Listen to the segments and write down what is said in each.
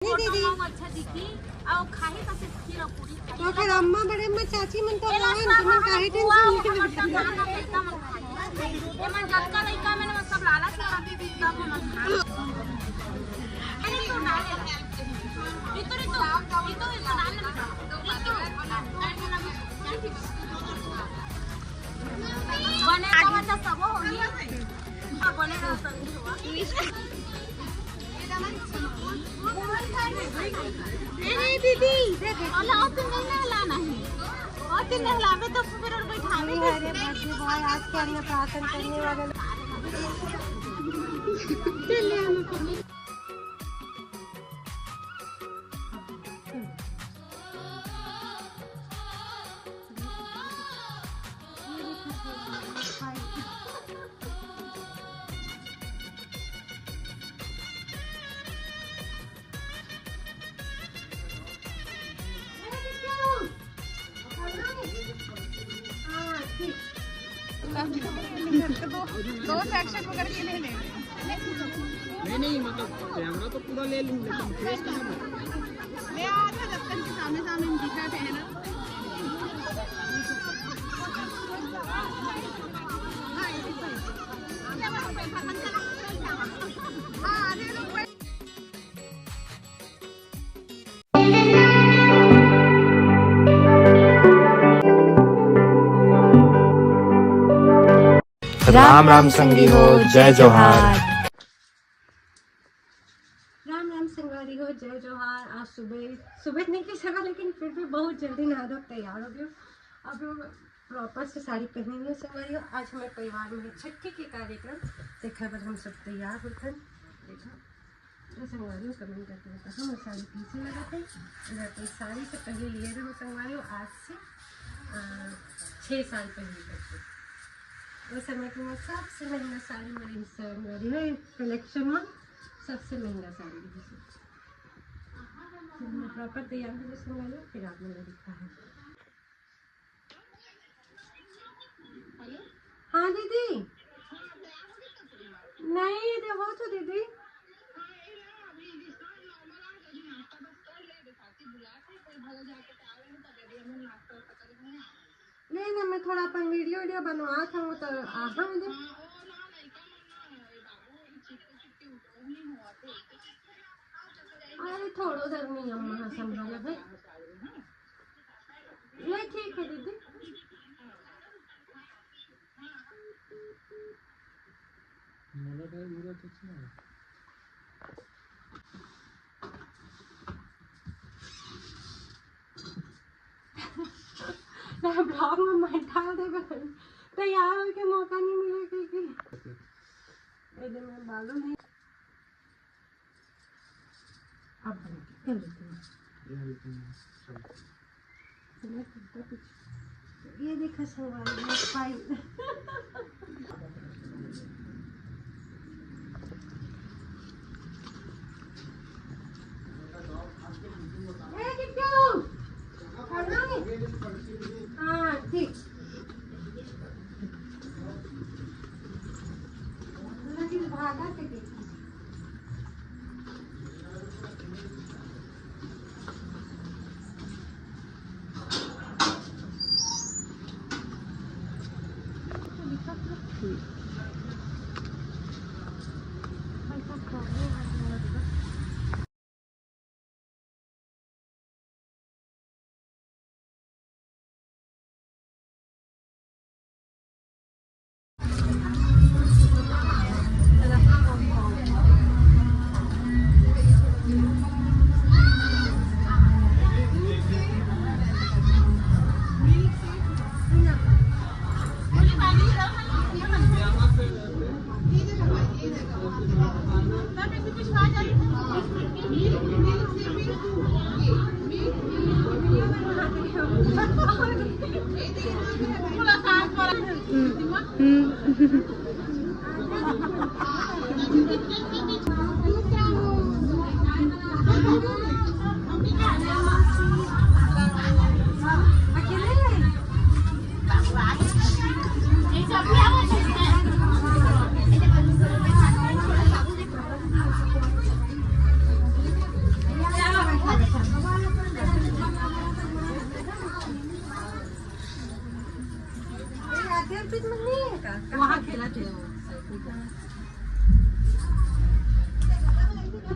दीदी अच्छा दिखी और खाही का से खीर और पूरी तो फिर अम्मा बड़े अम्मा चाची मन तो लावन तुम काहे टेंशन ये मन जक्का लइका मैंने सब लाला से तब हम अरे तो डाले ये तो डाले बने का मतलब सब होगी हां बनेगा सब अरे दीदी और तुम नहीं लाना है और तुम नहीं लावे तो फिर और बैठावे अरे बच्चे भाई आज के अन्य प्रार्थना करने वाले चलिए हम दो सेक्शन में करके ले ले नहीं मतलब कैमरा तो पूरा ले लूं लेकिन फेस कहां है ले आधा जब तक के सामने दिखाते हैं ना राम राम संगी हो, जय जोहार। राम राम संगवारी हो, जय जोहार। आज सुबह नहीं की सका लेकिन फिर भी बहुत जल्दी नहा धो तैयार हो गए। अब प्रॉपर से साड़ी पहनी हुई है संगवारी हो। आज हमारे परिवार में छठी के कार्यक्रम देखा पर हम सब तैयार होते देखा तो संगवारी हो कमेंट करते हैं हम साड़ी पीछे लगाते हैं साड़ी से पहले लिए थे संगवारी हो आज से 6 साल पहले करते उस समय की मैं सबसे महंगा साड़ी मेरी संगवारी है कलेक्शन में सबसे महंगा साड़ी मैं प्रॉपर तैयार हो संगवारी हो फिर आपने दिखा है। हाँ दीदी नहीं देखो तो दीदी नहीं ना मैं थोड़ा अपन वीडियो बनवा था वो तो आहा मुझे अरे थोड़ा उधर नहीं अम्मा संभाला भाई ये ठीक है दीदी ब्लॉग में मैं डाल देगा तैयार होके मौका नहीं मिला क्योंकि मैं बालू नहीं अब कर लेते हैं ये देखा सवाल फाइल हाँ ठीक भागा के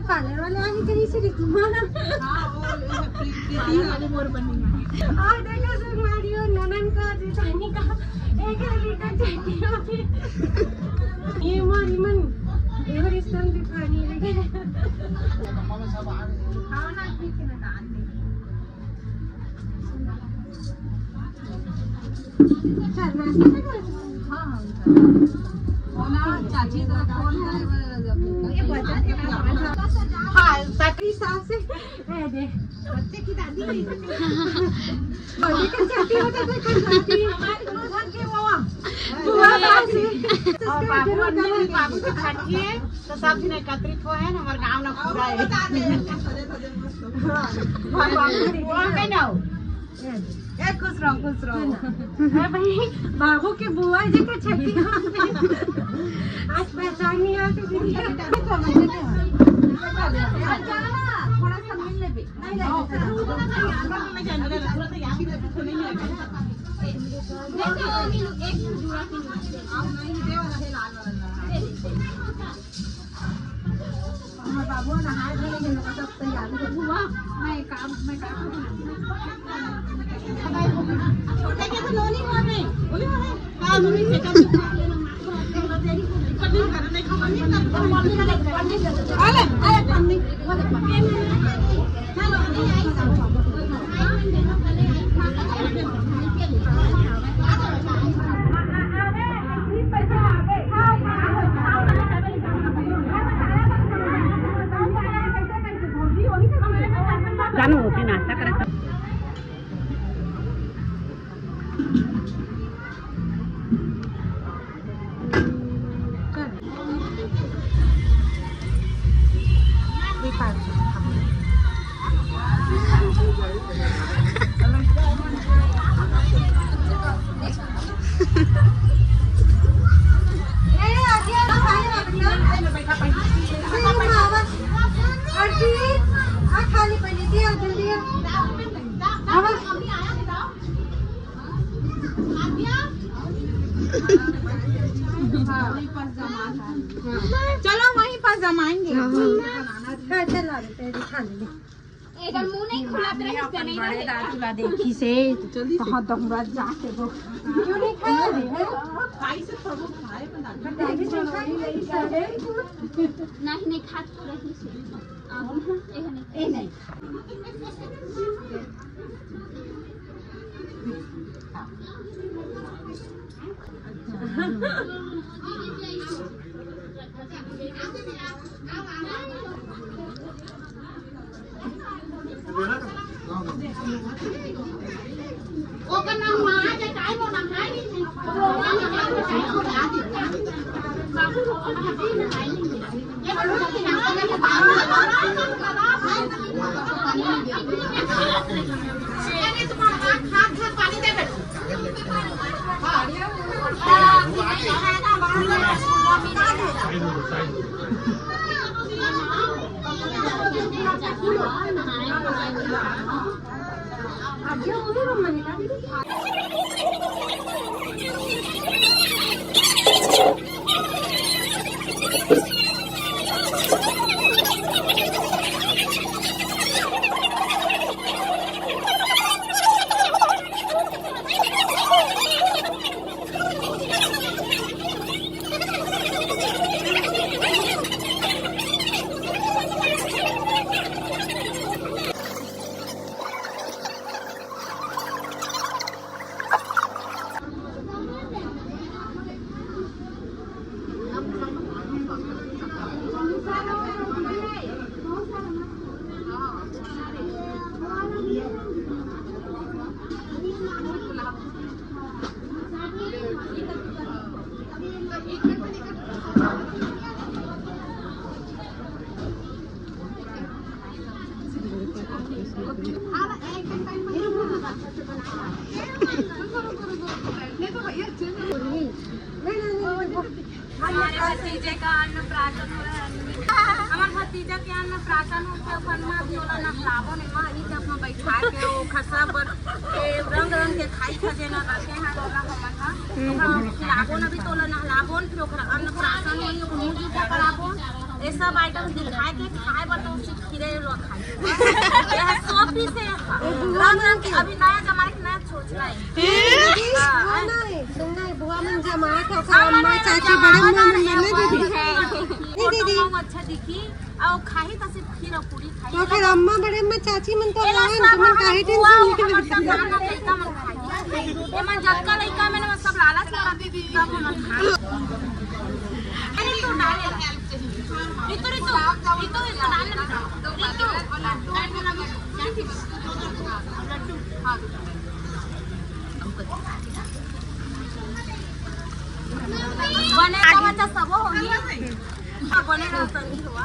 पार्लर वाले आगे कहीं से तुम्हारा और देखो संगवारी और ननन का जेठानी का एक लीटर चटनी होगी ये मोरी मन एवर इस्तेमाल भी पानी लगे खाना ठीक है ना चल नाश्ता कर हाँ चाची तो फोन ये बचा के हाँ तकरी सास से दे बच्चे की दादी नहीं बड़ी का चाची होता तो चाची हमारे घर के बुआ दादी और बाबू के खटिए तो सब दिन एकत्रित हो है हमारे गांव ना पूरा है बुआ के ना खुश रहो है भाई बाबू के बुआ जी के छठी आज पहचान नहीं आती थोड़ा सा मिल ले बाबू नहाए धोने सब तैयारी हुआ मैं काम छोटे के तो नोनी हो नहीं बोली है हां नोनी से काम करने का मन नहीं अरे काम नहीं जानू होती नाश्ता करा खाली पहले दिया जल्दी चलो वहीं पर जमाएंगे चला खा ले एक मुंह नहीं खुलाते रहे इससे नहीं रहे दादूला देखी से कहाँ तक बात जाके वो क्यों नहीं खाया है खाई से सब खाए दादी से खाई नहीं सारे नहीं खात रही से ए नहीं ओ कना हुआ जे काय वो ना खाई नहीं बाबू को ना खाई नहीं ये बड़ो के ना के बाहर ये तुम्हारा खा पानी दे बेटा आज वो भी रूम में निकाल हमारे भतीजे का अन्नप्राशन हो रहा है हमारे भतीजा के अन्नप्राशन होते फरमा भी होला ना लाभो ने मां ई जब में बैठा के ओ खसा पर रंग रंग के खाई खजे ना रखे हैं होला हमन खिलाबोन अभी तोला नहलाबोन फिर ओकरा अन्नप्राशन होई मुंह जूठा कराबोन ये सब आइटम दिखाए के खाए बर तो सिर्फ खीरे लोग खाए यह 100 पीस है रंग के अभी नया जमाने के नया सोचना है सुनना बुआ मन जमाए थे अम्मा चाची बड़े मन दीदी अच्छा दिखी और खाही त सिर्फ खीर और पूरी खाई तो फिर अम्मा बड़े अम्मा चाची मन तो रहन तुम काहे टेंशन ये मन जक्का लइका में ना सब लालच करा दीदी सब मन खा अरे तू डाले रितु डाले लड्डू हां बने का बच्चा सब होगी बने का संगी हुआ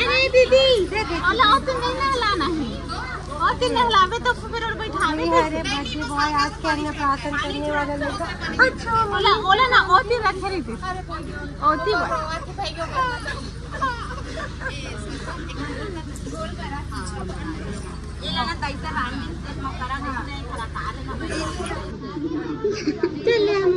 अरे दीदी अल्लाह तो नहीं नहलाना है और दिन नहलावे तो फिर और बैठावे अरे बच्चे बॉय आज के अन्नप्राशन करने वाले लोग अच्छा ओला ना ओती रखे रही थी ओती ये ना तैसे रानी से मकरा नहीं कलाकार है चले हम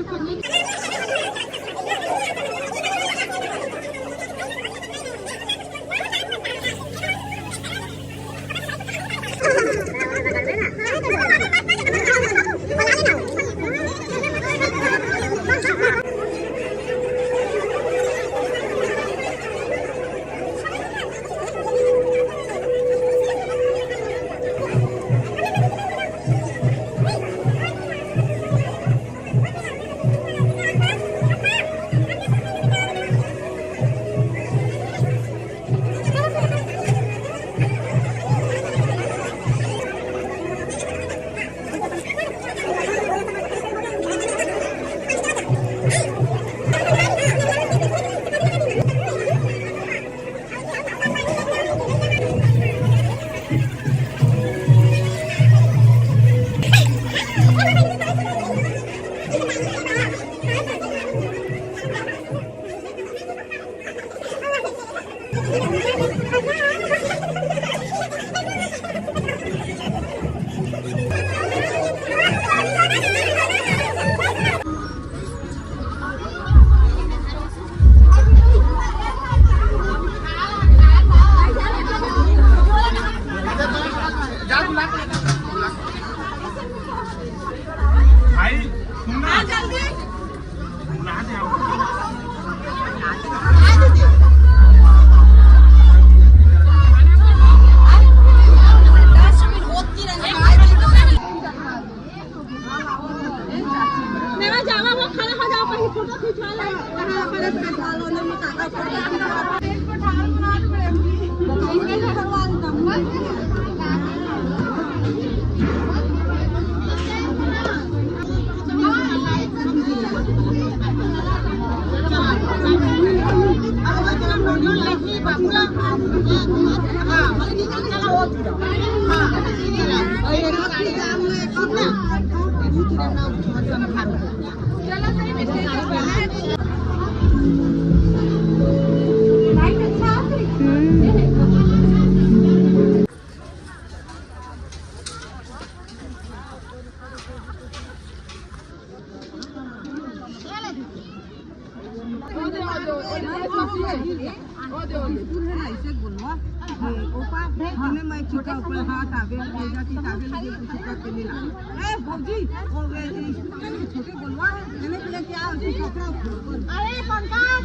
अरे पंकज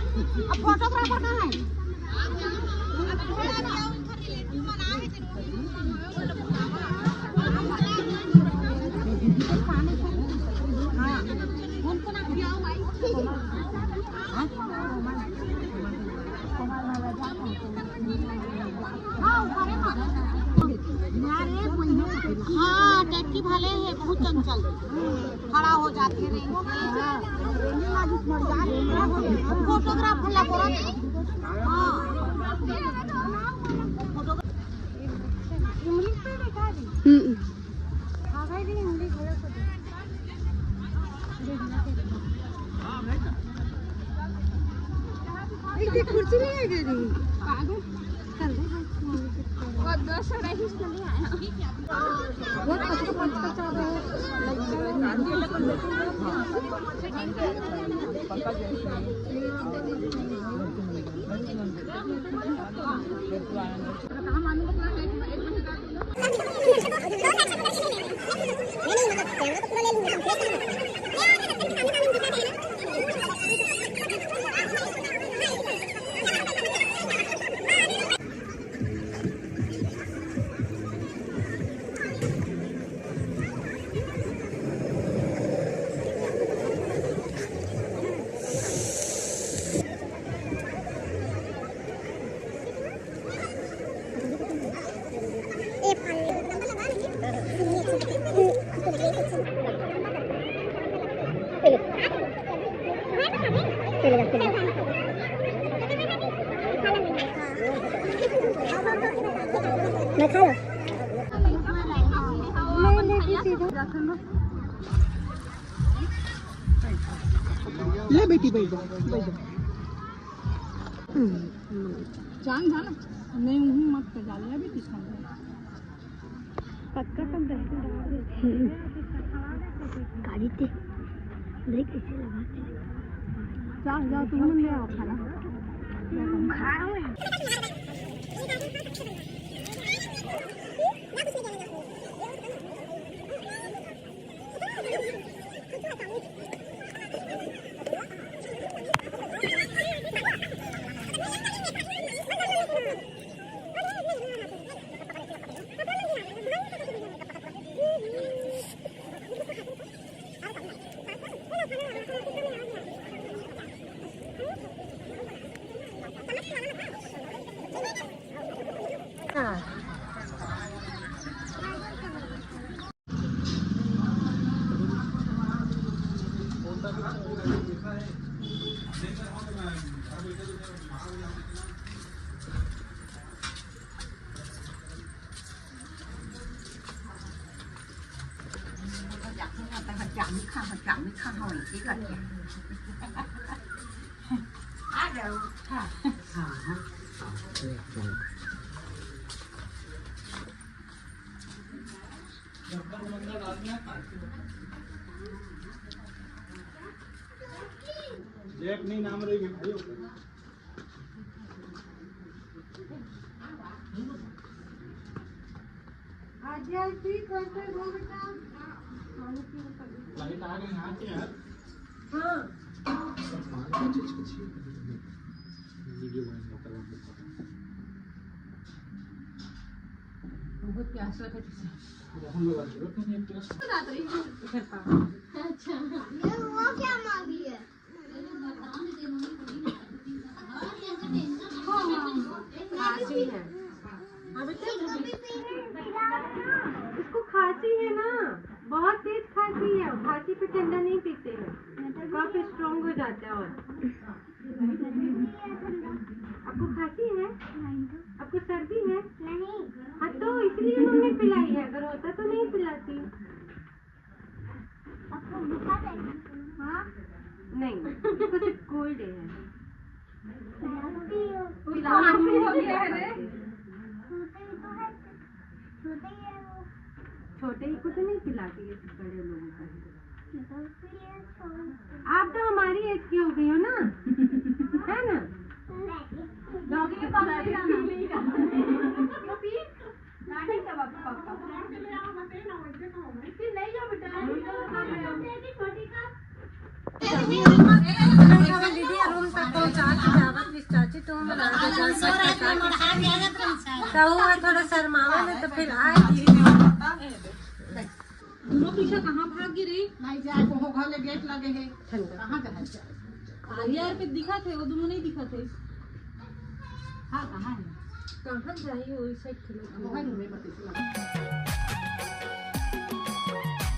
फोटोग्राफर कहाँ है हाँ टैक्सी भाले है बहुत चंचल खड़ा हो जाती है फोटोग्राफर लगा कुर्सी नहीं है ले बेटी बैठ जाओ जान जाना नहीं हूँ मत कर डालिया बेटी पक्का कब गाड़ी थे देख कैसे लगाते जा तुम ले आओ खाना ये अपनी नाम रही भाई लाइट आ गई यहाँ से यार हाँ वीडियो बनाने बहुत प्यास लगा था हम लोग जरूरत नहीं है प्लस अच्छा वो क्या मांगी है खांसी है इसको खांसी है ना बहुत तेज खांसी है खांसी पे ठंडा नहीं पीते हैं काफी स्ट्रॉन्ग हो जाता है और आपको खांसी है आपको सर्दी है नहीं हाँ तो इसलिए मम्मी पिलाई है अगर होता तो नहीं पिलाती आपको बुखार है हाँ नहीं इसको सिर्फ कोल्ड है छोटे ही को तो नहीं पिलाती है बड़े लोगों को आप तो हमारी एज की हो गई हो ना है ना दीदी रूम तक पहुँचा चाची तुम थोड़ा शर्मावा तो फिर आए दोनों पीछे कहाँ भाग गिरी नहीं जाए को घर ले गेट लगे है कहाँ जाए आलिया पे दिखा थे वो दोनों नहीं दिखा थे हाँ कहाँ है कहाँ जाइए वही साइड